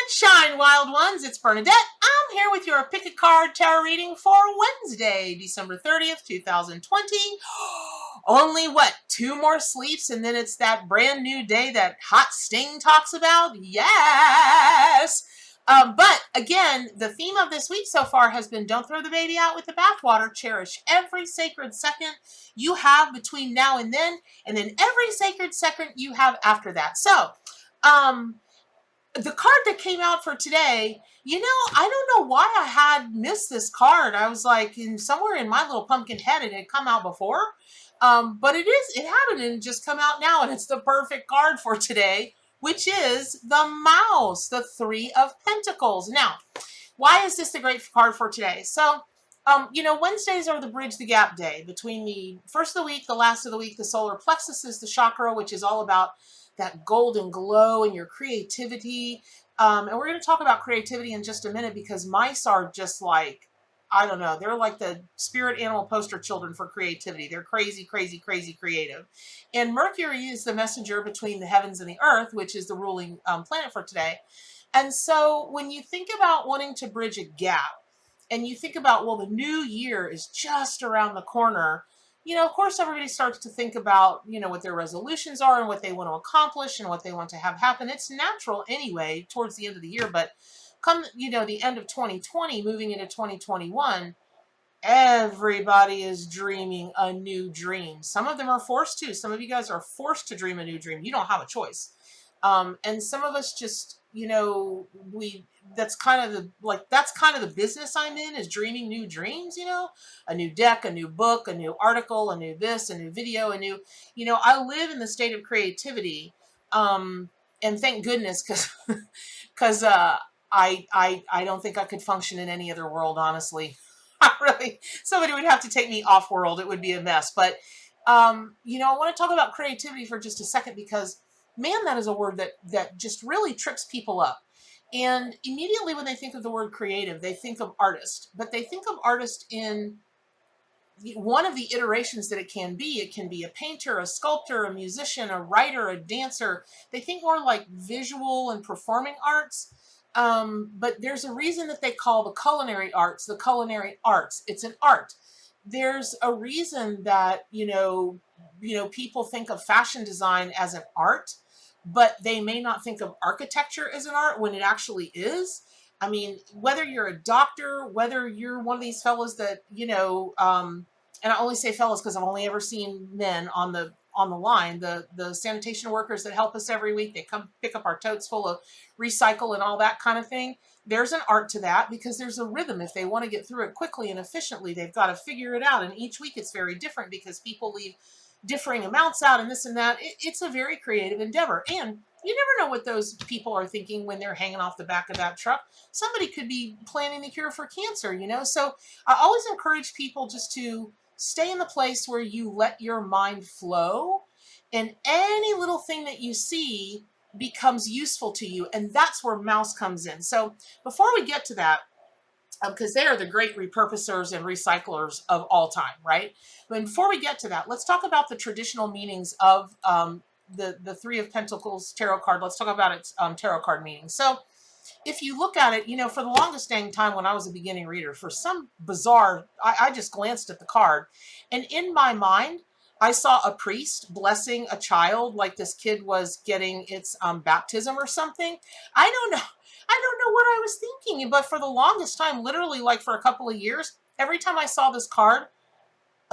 Shine, wild ones. It's Bernadette. I'm here with your Pick a Card Tarot reading for Wednesday, December 30th, 2020. Only, 2 more sleeps, and then it's that brand new day that Hot Sting talks about? Yes! But again, the theme of this week so far has been don't throw the baby out with the bathwater. Cherish every sacred second you have between now and then every sacred second you have after that. So, the card that came out for today, I don't know why I had missed this card. I was like, somewhere in my little pumpkin head, it had come out before. But it hadn't, and just come out now, and it's the perfect card for today, which is the Mouse, the Three of Pentacles. Now, why is this the great card for today? So, Wednesdays are the bridge the gap day between the first of the week, the last of the week. The solar plexus is the chakra, which is all about that golden glow and your creativity. And we're going to talk about creativity in just a minute, because mice are just like, I don't know, they're like the spirit animal poster children for creativity. They're crazy, crazy, crazy creative. And Mercury is the messenger between the heavens and the earth, which is the ruling planet for today. And so when you think about wanting to bridge a gap, and you think about, well, the new year is just around the corner, of course, everybody starts to think about, what their resolutions are and what they want to accomplish and what they want to have happen. It's natural anyway towards the end of the year, but come, the end of 2020, moving into 2021, everybody is dreaming a new dream. Some of them are forced to. Some of you guys are forced to dream a new dream. You don't have a choice. And some of us just, that's kind of the business I'm in, is dreaming new dreams, a new deck, a new book, a new article, a new this, a new video, a new, I live in the state of creativity. And thank goodness, because I don't think I could function in any other world, honestly. Somebody would have to take me off world. It would be a mess. But, I want to talk about creativity for just a second, because man, that is a word that just really trips people up. And immediately when they think of the word creative, they think of artist, but they think of artist in one of the iterations that it can be. It can be a painter, a sculptor, a musician, a writer, a dancer. They think more like visual and performing arts. But there's a reason that they call the culinary arts. It's an art. There's a reason that, people think of fashion design as an art, but they may not think of architecture as an art when it actually is. I mean, whether you're a doctor, whether you're one of these fellows that, and I only say fellows because I've only ever seen men on the line, the sanitation workers that help us every week, they come pick up our totes full of recycle and all that kind of thing. There's an art to that, because there's a rhythm. If they want to get through it quickly and efficiently, they've got to figure it out. And each week it's very different, because people leave differing amounts out and this and that. It's a very creative endeavor. And you never know what those people are thinking when they're hanging off the back of that truck. Somebody could be planning the cure for cancer, So I always encourage people just to stay in the place where you let your mind flow, and any little thing that you see becomes useful to you. And that's where Mouse comes in. So before we get to that, because they are the great repurposers and recyclers of all time, right? But before we get to that, let's talk about the traditional meanings of the Three of Pentacles tarot card. Let's talk about its tarot card meaning. So if you look at it, for the longest dang time when I was a beginning reader, for some bizarre, I just glanced at the card, and in my mind, I saw a priest blessing a child, like this kid was getting its baptism or something. I don't know. I don't know what I was thinking, but for the longest time, literally like for a couple of years, every time I saw this card,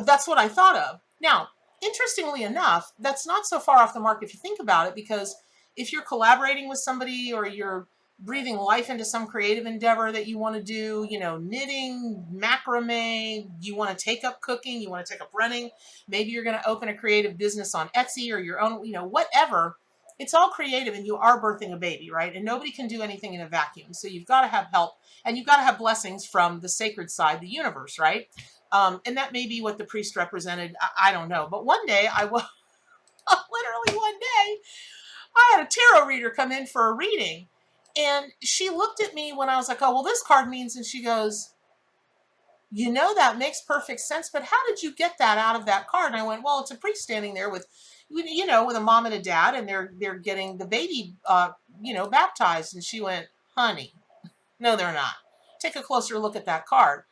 that's what I thought of. Now, interestingly enough, that's not so far off the mark if you think about it, because if you're collaborating with somebody, or you're breathing life into some creative endeavor that you want to do, knitting, macrame, you want to take up cooking, you want to take up running, maybe you're going to open a creative business on Etsy or your own, whatever. It's all creative, and you are birthing a baby, right? And nobody can do anything in a vacuum. So you've got to have help, and you've got to have blessings from the sacred side, the universe, right? And that may be what the priest represented. I don't know. But one day, literally one day, I had a tarot reader come in for a reading, and she looked at me when I was like, oh, well, this card means, and she goes, that makes perfect sense, but how did you get that out of that card? And I went, well, it's a priest standing there with a mom and a dad, and they're getting the baby, baptized. And she went, Honey, no, they're not. Take a closer look at that card.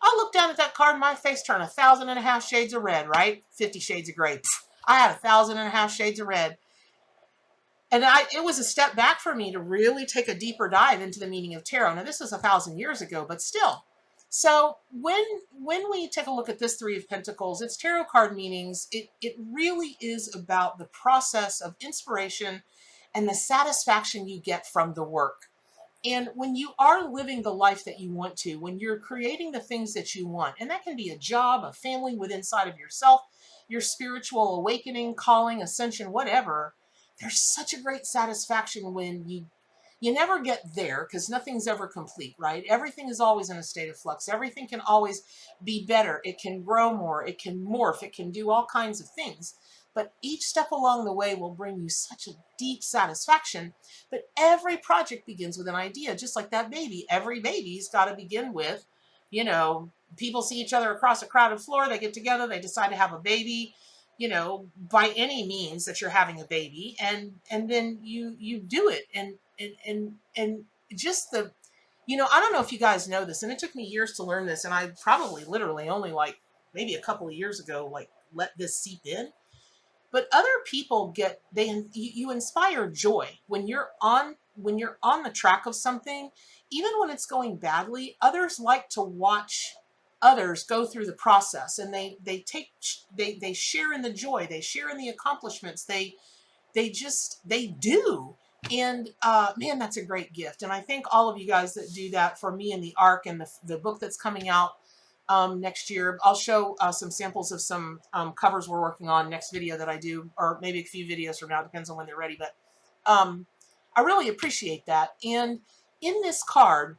I look down at that card, my face turned 1,000.5 shades of red, right? 50 shades of gray. Pfft, I had 1,000.5 shades of red. And it was a step back for me to really take a deeper dive into the meaning of tarot. Now, this was 1,000 years ago, but still. So when we take a look at this Three of Pentacles, its tarot card meanings, it really is about the process of inspiration and the satisfaction you get from the work. And when you are living the life that you want to, when you're creating the things that you want, and that can be a job, a family within inside of yourself, your spiritual awakening, calling, ascension, whatever, there's such a great satisfaction when you never get there because nothing's ever complete, right? Everything is always in a state of flux. Everything can always be better. It can grow more. It can morph. It can do all kinds of things. But each step along the way will bring you such a deep satisfaction. But every project begins with an idea, just like that baby. Every baby's got to begin with, people see each other across a crowded floor. They get together. They decide to have a baby, by any means that you're having a baby. And then you do it. And just I don't know if you guys know this, and it took me years to learn this. And I probably literally only maybe a couple of years ago, let this seep in. But other people you inspire joy when you're on the track of something, even when it's going badly. Others like to watch others go through the process, and they share in the joy, they share in the accomplishments, they do. And man, that's a great gift. And I thank all of you guys that do that for me in the ARC and the book that's coming out next year. I'll show some samples of some covers we're working on next video that I do, or maybe a few videos from now, depends on when they're ready. But I really appreciate that. And in this card,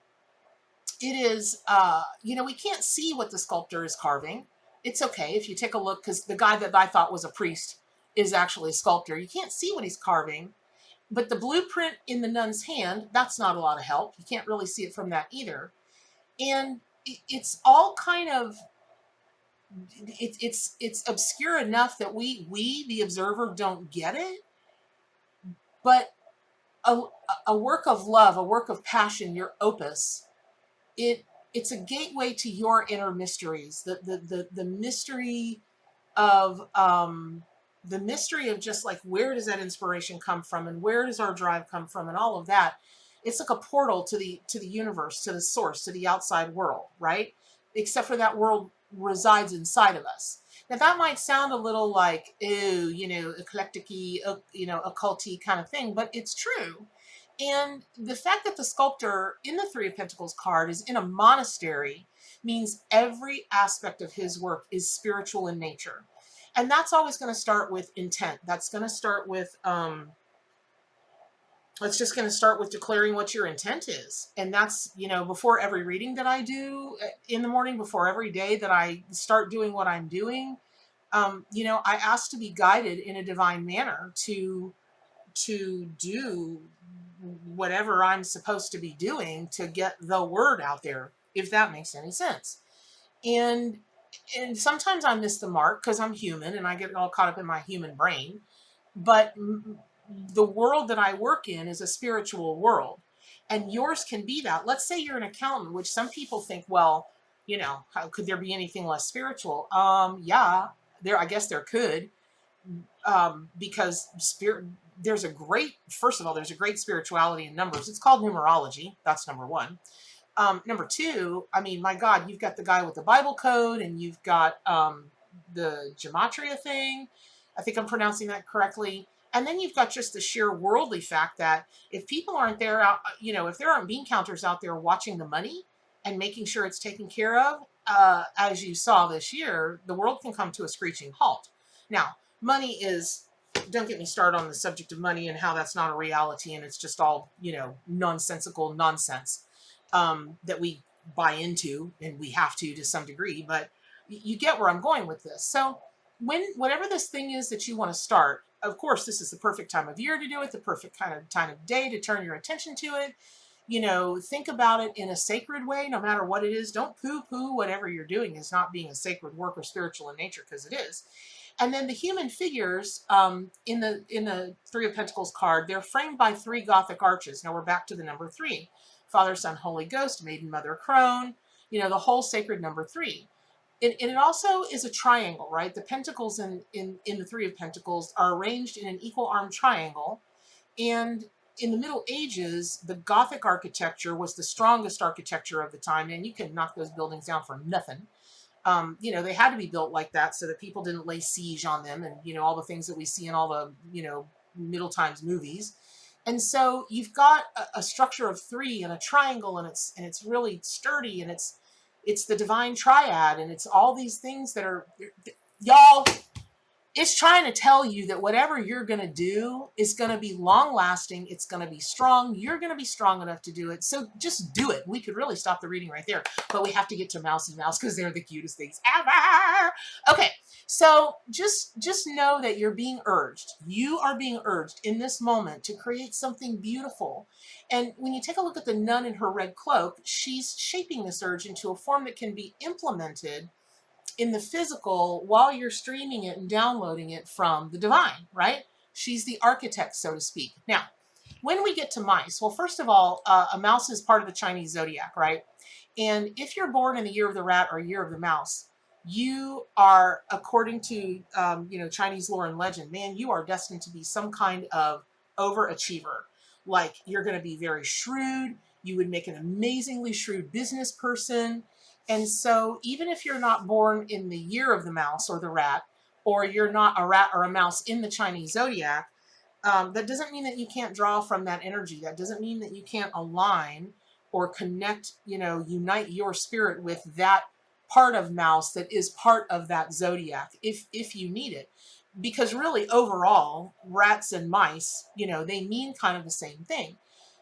it is, we can't see what the sculptor is carving. It's okay if you take a look, because the guy that I thought was a priest is actually a sculptor. You can't see what he's carving, but the blueprint in the nun's hand, that's not a lot of help. You can't really see it from that either. And it's all kind of, it's obscure enough that we the observer don't get it, but a work of love, a work of passion, your opus, it's a gateway to your inner mysteries, the mystery of just like, where does that inspiration come from, and where does our drive come from, and all of that. It's like a portal to the universe, to the source, to the outside world, right? Except for that world resides inside of us. Now that might sound a little like, ooh, eclectic-y, occulty kind of thing, but it's true. And the fact that the sculptor in the Three of Pentacles card is in a monastery means every aspect of his work is spiritual in nature. And that's always going to start with intent. That's going to start with, it's just going to start with declaring what your intent is. And that's, before every reading that I do in the morning, before every day that I start doing what I'm doing, I ask to be guided in a divine manner to do whatever I'm supposed to be doing to get the word out there, if that makes any sense. And sometimes I miss the mark because I'm human and I get all caught up in my human brain. But the world that I work in is a spiritual world, and yours can be that. Let's say you're an accountant, which some people think, well, how could there be anything less spiritual? Yeah, I guess there could, because there's a great spirituality in numbers. It's called numerology. That's number one. Number two, I mean, my God, you've got the guy with the Bible code, and you've got the gematria thing. I think I'm pronouncing that correctly. And then you've got just the sheer worldly fact that if people aren't there, if there aren't bean counters out there watching the money and making sure it's taken care of, as you saw this year, the world can come to a screeching halt. Now, money is, don't get me started on the subject of money and how that's not a reality, and it's just all, nonsensical nonsense that we buy into, and we have to some degree, but you get where I'm going with this. So whatever this thing is that you want to start, of course, this is the perfect time of year to do it, the perfect kind of time of day to turn your attention to it. Think about it in a sacred way, no matter what it is. Don't poo-poo whatever you're doing as not being a sacred work or spiritual in nature, because it is. And then the human figures in the Three of Pentacles card, they're framed by three Gothic arches. Now we're back to the number three. Father, Son, Holy Ghost, Maiden, Mother, Crone, the whole sacred number three. And it also is a triangle, right? The pentacles in the Three of Pentacles are arranged in an equal arm triangle. And in the Middle Ages, the Gothic architecture was the strongest architecture of the time, and you can knock those buildings down for nothing. They had to be built like that so that people didn't lay siege on them, and all the things that we see in all the Middle Times movies. And so you've got a structure of three and a triangle, and it's really sturdy, and it's the divine triad, and it's all these things that are, y'all, it's trying to tell you that whatever you're going to do is going to be long lasting. It's going to be strong. You're going to be strong enough to do it. So just do it. We could really stop the reading right there, but we have to get to Mousy Mouse because they're the cutest things ever. Okay. So just know that you're being urged. You are being urged in this moment to create something beautiful. And when you take a look at the nun in her red cloak, she's shaping this urge into a form that can be implemented in the physical while you're streaming it and downloading it from the divine, right? She's the architect, so to speak. Now, when we get to mice, well, first of all, a mouse is part of the Chinese zodiac, right? And if you're born in the year of the rat or year of the mouse, you are, according to Chinese lore and legend, man, you are destined to be some kind of overachiever. Like, you're going to be very shrewd. You would make an amazingly shrewd business person. And so even if you're not born in the year of the mouse or the rat, or you're not a rat or a mouse in the Chinese zodiac, that doesn't mean that you can't draw from that energy. That doesn't mean that you can't align or connect, unite your spirit with that part of mouse that is part of that zodiac if you need it. Because really, overall, rats and mice, they mean kind of the same thing.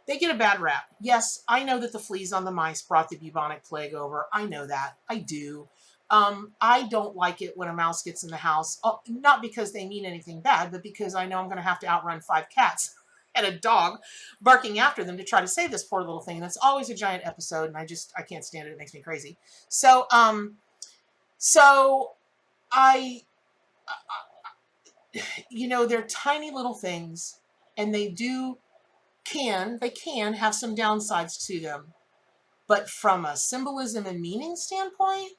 They get a bad rap. Yes, I know that the fleas on the mice brought the bubonic plague over. I know that. I do. I don't like it when a mouse gets in the house, not because they mean anything bad, but because I know I'm going to have to outrun 5 cats and a dog barking after them to try to save this poor little thing. And that's always a giant episode, and I can't stand it. It makes me crazy. So they're tiny little things, and they can have some downsides to them. But from a symbolism and meaning standpoint,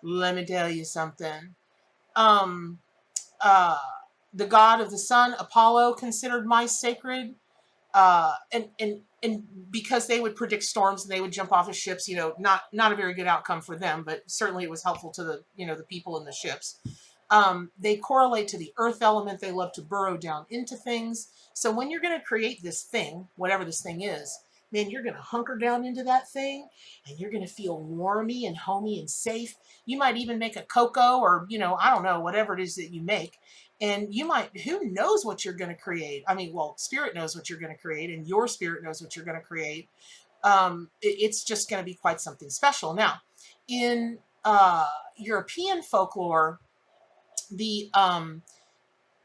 let me tell you something. The god of the sun, Apollo, considered mice sacred. And because they would predict storms and they would jump off of ships, not a very good outcome for them, but certainly it was helpful to the people in the ships. They correlate to the earth element. They love to burrow down into things. So when you're going to create this thing, whatever this thing is, man, you're going to hunker down into that thing, and you're going to feel warmy and homey and safe. You might even make a cocoa, or, I don't know, whatever it is that you make. And you might, who knows what you're going to create? I mean, well, spirit knows what you're going to create, and your spirit knows what you're going to create. It's just going to be quite something special. Now, in European folklore,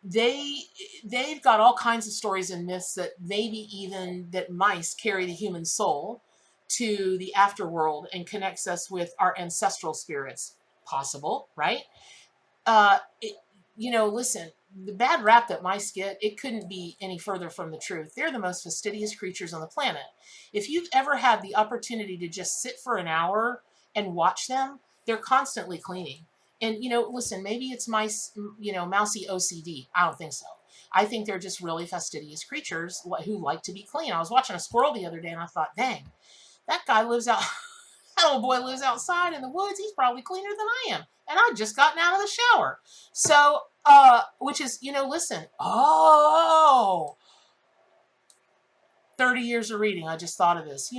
they've got all kinds of stories and myths that maybe even that mice carry the human soul to the afterworld and connects us with our ancestral spirits. Possible, right? Listen, the bad rap that mice get, it couldn't be any further from the truth. They're the most fastidious creatures on the planet. If you've ever had the opportunity to just sit for an hour and watch them, they're constantly cleaning. And, listen, maybe it's mice, mousy OCD. I don't think so. I think they're just really fastidious creatures who like to be clean. I was watching a squirrel the other day, and I thought, dang, that guy lives out, that little boy lives outside in the woods. He's probably cleaner than I am. And I'd just gotten out of the shower. So, which is, listen, 30 years of reading, I just thought of this,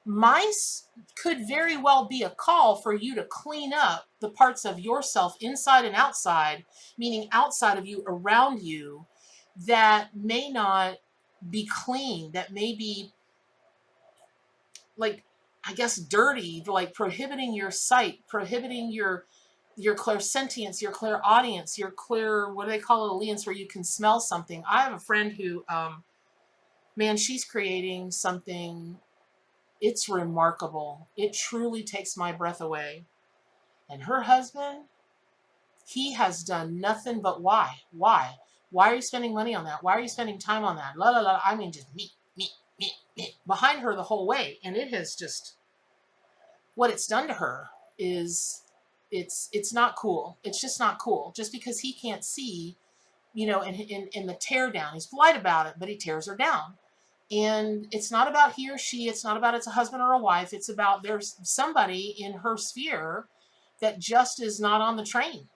mice could very well be a call for you to clean up the parts of yourself inside and outside, meaning outside of you, around you, that may not be clean, that may be, like, I guess, dirty, like prohibiting your sight, prohibiting your clairsentience, your clairaudience, your what do they call it, alliance, where you can smell something. I have a friend who, man, she's creating something. It's remarkable. It truly takes my breath away. And her husband, He has done nothing but why? Why? Why are you spending money on that? Why are you spending time on that? La la la. I mean, just me behind her the whole way. And it has just, what it's done to her is, it's not cool. It's just not cool. Just because he can't see, in the tear down, he's polite about it, but he tears her down. And it's not about he or she. It's not about it's a husband or a wife. It's about there's somebody in her sphere that just is not on the train.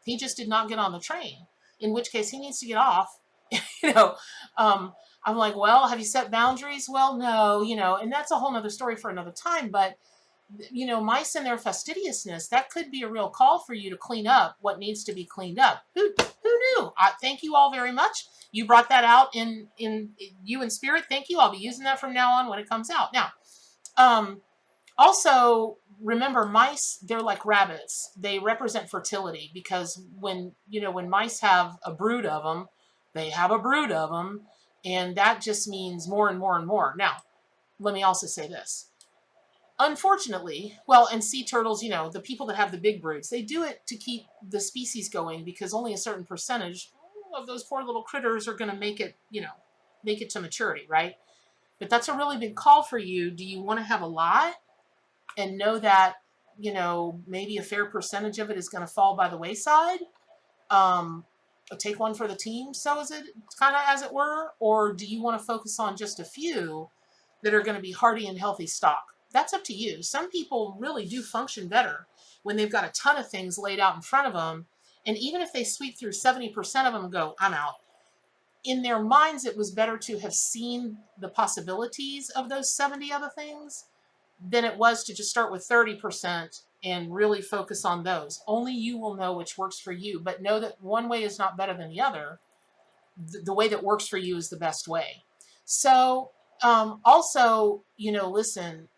He just did not get on the train, in which case he needs to get off. you know, I'm like, well, have you set boundaries? Well, no, and that's a whole nother story for another time. But, mice and their fastidiousness, that could be a real call for you to clean up what needs to be cleaned up. Who knew? Thank you all very much. You brought that out in you in spirit. Thank you. I'll be using that from now on when it comes out. Now, also remember, mice, they're like rabbits. They represent fertility, because when mice have a brood of them, they have a brood of them, and that just means more and more and more. Now, let me also say this. Unfortunately, well, and sea turtles, the people that have the big broods, they do it to keep the species going, because only a certain percentage of those poor little critters are going to make it, make it to maturity, right? But that's a really big call for you. Do you want to have a lot and know that, maybe a fair percentage of it is going to fall by the wayside? Take one for the team, so is it kind of, as it were? Or do you want to focus on just a few that are going to be hardy and healthy stock? That's up to you. Some people really do function better when they've got a ton of things laid out in front of them. And even if they sweep through 70% of them and go, I'm out. In their minds, it was better to have seen the possibilities of those 70 other things than it was to just start with 30% and really focus on those. Only you will know which works for you, but know that one way is not better than the other. The way that works for you is the best way. So also, listen,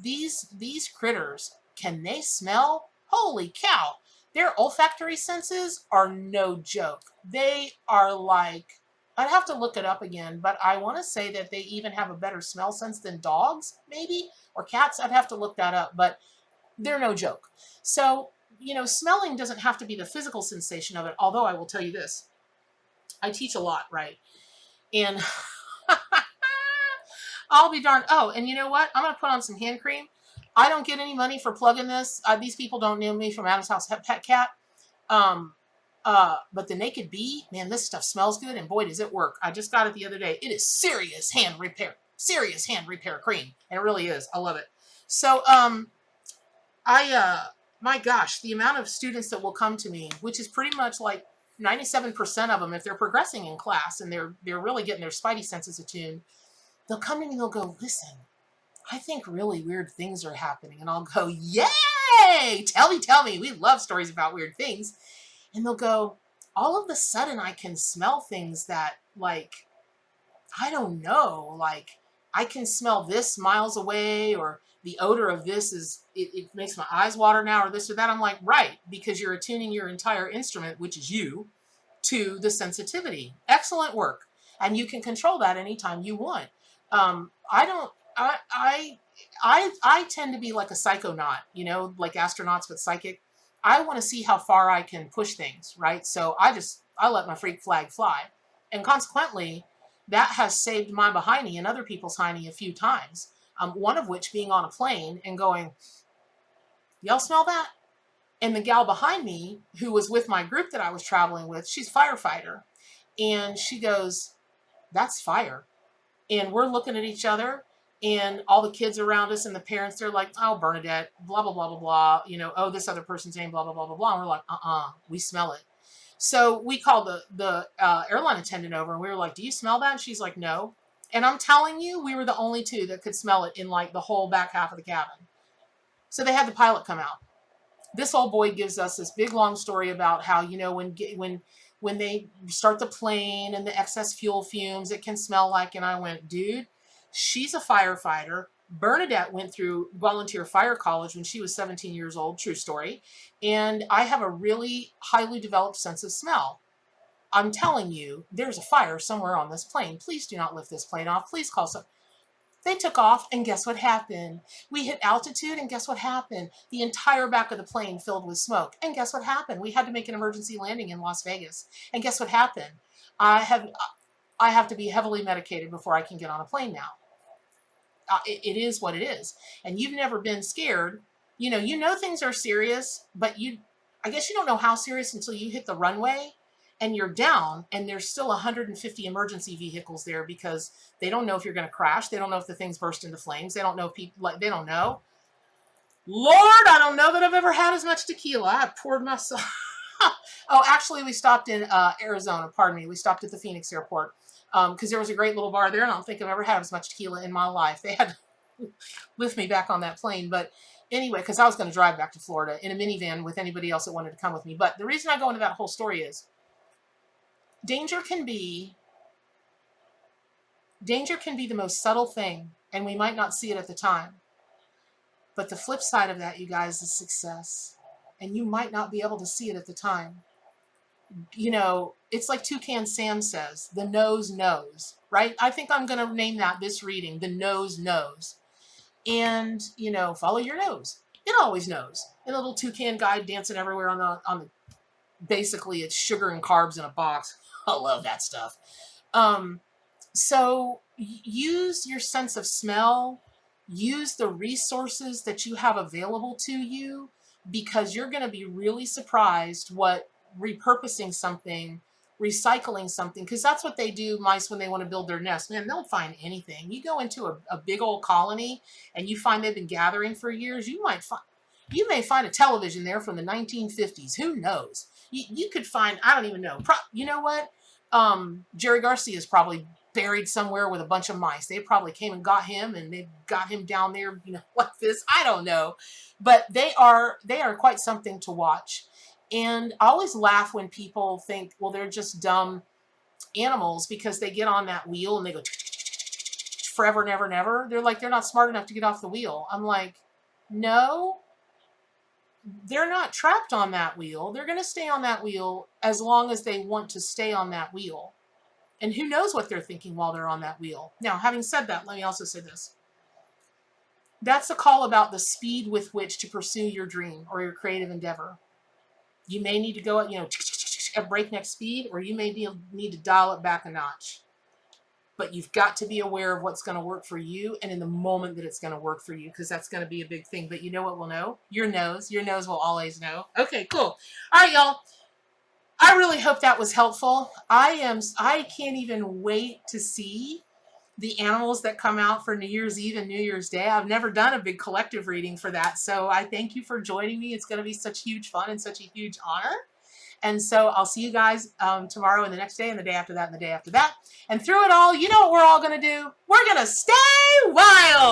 these critters, can they smell? Holy cow. Their olfactory senses are no joke. They are like, I'd have to look it up again, but I want to say that they even have a better smell sense than dogs, maybe, or cats. I'd have to look that up, but they're no joke. So, smelling doesn't have to be the physical sensation of it, although I will tell you this. I teach a lot, right? And I'll be darned. Oh, and you know what? I'm going to put on some hand cream. I don't get any money for plugging this. These people don't know me from Adam's House Pet Cat. But the Naked Bee, man, this stuff smells good, and boy, does it work. I just got it the other day. It is serious hand repair cream, and it really is. I love it. So, my gosh, the amount of students that will come to me, which is pretty much like 97% of them, if they're progressing in class and they're really getting their spidey senses attuned, they'll come to me and they'll go, listen, I think really weird things are happening. And I'll go, yay! Tell me. We love stories about weird things. And they'll go, all of a sudden I can smell things that, like, I don't know, like I can smell this miles away, or the odor of this it makes my eyes water now, or this or that. I'm like, right, because you're attuning your entire instrument, which is you, to the sensitivity. Excellent work. And you can control that anytime you want. I tend to be like a psychonaut, like astronauts but psychic. I want to see how far I can push things, right? So I let my freak flag fly. And consequently, that has saved my behindy and other people's hiney a few times. One of which being on a plane and going, y'all smell that? And the gal behind me, who was with my group that I was traveling with, she's a firefighter. And she goes, that's fire. And we're looking at each other, and all the kids around us and the parents, they're like, oh, Bernadette, blah, blah, blah, blah, blah. Oh, this other person's name, blah, blah, blah, blah, blah. And we're like, we smell it. So we called the airline attendant over, and we were like, do you smell that? And she's like, no. And I'm telling you, we were the only two that could smell it in like the whole back half of the cabin. So they had the pilot come out. This old boy gives us this big long story about how, when they start the plane and the excess fuel fumes, it can smell like, and I went, dude, she's a firefighter. Bernadette went through volunteer fire college when she was 17 years old. True story. And I have a really highly developed sense of smell. I'm telling you, there's a fire somewhere on this plane. Please do not lift this plane off. Please call some. They took off, and guess what happened? We hit altitude, and guess what happened? The entire back of the plane filled with smoke. And guess what happened? We had to make an emergency landing in Las Vegas. And guess what happened? I have to be heavily medicated before I can get on a plane now. It is what it is. And you've never been scared. You know things are serious, but I guess you don't know how serious until you hit the runway and you're down, and there's still 150 emergency vehicles there because they don't know if you're going to crash. They don't know if the thing's burst into flames. They don't know if people, they don't know. Lord, I don't know that I've ever had as much tequila. I poured myself. Oh, actually, we stopped in Arizona. Pardon me. We stopped at the Phoenix airport because there was a great little bar there, and I don't think I've ever had as much tequila in my life. They had to lift me back on that plane. But anyway, because I was going to drive back to Florida in a minivan with anybody else that wanted to come with me. But the reason I go into that whole story is danger can be the most subtle thing, and we might not see it at the time. But the flip side of that, you guys, is success. And you might not be able to see it at the time. It's like Toucan Sam says, the nose knows, right? I think I'm going to name this reading, The Nose Knows. And, follow your nose. It always knows. And a little toucan guy dancing everywhere on the basically it's sugar and carbs in a box. I love that stuff. So use your sense of smell, use the resources that you have available to you, because you're going to be really surprised what repurposing something, recycling something, because that's what they do, mice, when they want to build their nest. Man, they'll find anything. You go into a big old colony and you find they've been gathering for years, you may find a television there from the 1950s. Who knows? You could find, I don't even know. You know what? Jerry Garcia is probably buried somewhere with a bunch of mice. They probably came and got him, and they got him down there, like this. I don't know. But they are quite something to watch. And I always laugh when people think, well, they're just dumb animals because they get on that wheel and they go forever, never, never. They're not smart enough to get off the wheel. I'm like, no, they're not trapped on that wheel. They're going to stay on that wheel as long as they want to stay on that wheel. And who knows what they're thinking while they're on that wheel. Now, having said that, let me also say this. That's a call about the speed with which to pursue your dream or your creative endeavor. You may need to go at breakneck speed, or you may need to dial it back a notch. But you've got to be aware of what's going to work for you, and in the moment that it's going to work for you, because that's going to be a big thing. But you know what will know? Your nose. Your nose will always know. Okay, cool. All right, y'all. I really hope that was helpful. I can't even wait to see the animals that come out for New Year's Eve and New Year's Day. I've never done a big collective reading for that. So I thank you for joining me. It's going to be such huge fun and such a huge honor. And so I'll see you guys tomorrow and the next day and the day after that and the day after that. And through it all, you know what we're all going to do? We're going to stay wild.